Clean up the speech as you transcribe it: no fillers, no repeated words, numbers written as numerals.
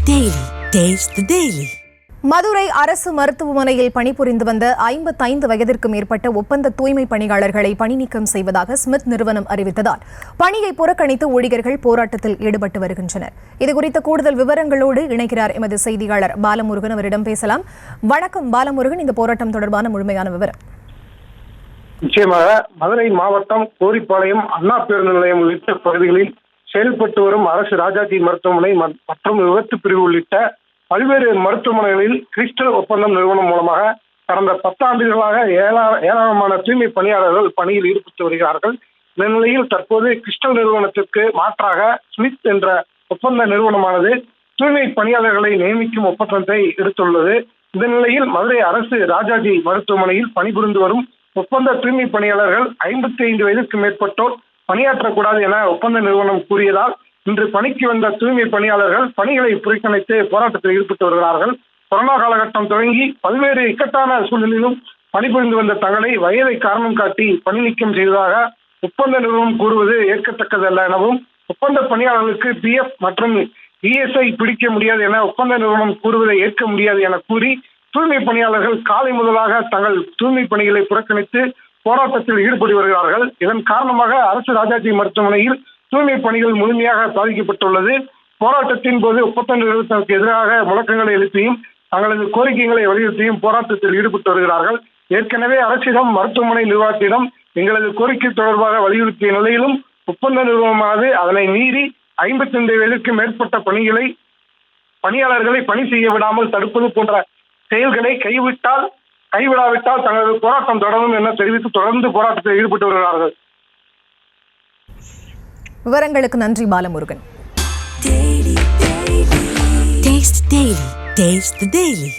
Taste the Daily. Madurai அரசு மருத்துவமனையில் பணிபுரிந்து வந்த 55 வயதிற்கு மேற்பட்ட ஒப்பந்த தூய்மை பணியாளர்களை பணி நீக்கம் செய்வதாக ஸ்மித் நிறுவனம் அறிவித்ததால் பணியை புறக்கணித்து ஊழியர்கள் போராட்டத்தில் ஈடுபட்டு வருகின்றனர். இதுகுறித்த கூடுதல் விவரங்களோடு இணைக்கிறார் எமது செய்தியாளர் பாலமுருகன். அவரிடம் பேசலாம். வணக்கம் பாலமுருகன், இந்த போராட்டம் தொடர்பான முழுமையான விவரம். நிச்சயமாக மதுரை மாவட்டம் கோரிப்பாளையம் அண்ணா பேருந்து நிலையம் உள்ளிட்ட பகுதிகளில் செயல்பட்டு வரும் அரசு ராஜாஜி மருத்துவமனை மற்றும் விபத்து பிரிவு உள்ளிட்ட பல்வேறு மருத்துவமனைகளில் கிறிஸ்டல் ஒப்பந்தம் நிறுவனம் மூலமாக கடந்த 10 ஆண்டுகளாக ஏராளமான தூய்மை பணியாளர்கள் பணியில் ஈடுபட்டு வருகிறார்கள். இந்த நிலையில் தற்போது கிறிஸ்டல் நிறுவனத்திற்கு மாற்றாக ஸ்மித் என்ற ஒப்பந்த நிறுவனமானது தூய்மை பணியாளர்களை நியமிக்கும் ஒப்பந்தத்தை எடுத்துள்ளது. இந்த நிலையில் மதுரை அரசு ராஜாஜி மருத்துவமனையில் பணிபுரிந்து வரும் ஒப்பந்த தூய்மை பணியாளர்கள் 55 வயதுக்கு மேற்பட்டோர் பணியாற்றக்கூடாது என ஒப்பந்த நிறுவனம் கூறியதால் இன்று பணிக்கு வந்த தூய்மை பணியாளர்கள் பணிகளை புறக்கணித்து போராட்டத்தில் ஈடுபட்டு வருகிறார்கள். கொரோனா காலகட்டம் தொடங்கி பல்வேறு இக்கட்டான சூழ்நிலையிலும் பணிபுரிந்து வந்த தங்களை வயதை காரணம் காட்டி பணி நீக்கம் செய்ததாக ஒப்பந்த நிறுவனம் கூறுவது ஏற்கத்தக்கதல்ல எனவும் ஒப்பந்த பணியாளர்களுக்கு PF மற்றும் ESI பிடிக்க முடியாது என ஒப்பந்த நிறுவனம் கூறுவதை ஏற்க முடியாது என கூறி தூய்மை பணியாளர்கள் காலை முதலாக தங்கள் தூய்மை பணிகளை புறக்கணித்து போராட்டத்தில் ஈடுபட்டு வருகிறார்கள். இதன் காரணமாக அரசு ராஜாஜி மருத்துவமனையில் தூய்மை பணிகள் முழுமையாக பாதிக்கப்பட்டுள்ளது. போராட்டத்தின் போது ஒப்பந்த நிறுவனத்திற்கு எதிராக முழக்கங்களை எழுப்பியும் தங்களது கோரிக்கைகளை வலியுறுத்தியும் போராட்டத்தில் ஈடுபட்டு வருகிறார்கள். ஏற்கனவே அரசிடம் மருத்துவமனை நிர்வாகத்திடம் எங்களது கோரிக்கை தொடர்பாக வலியுறுத்திய நிலையிலும் ஒப்பந்த நிறுவனமானது அதனை மீறி 55 வயதிற்கு மேற்பட்ட பணியாளர்களை பணி செய்ய விடாமல் தடுப்பது போன்ற செயல்களை கைவிடாவிட்டால் தங்களது போராட்டம் தொடரும் என தெரிவித்து தொடர்ந்து போராட்டத்தில் ஈடுபட்டு வருகிறார்கள். விவரங்களுக்கு நன்றி பாலமுருகன். Taste the Daily.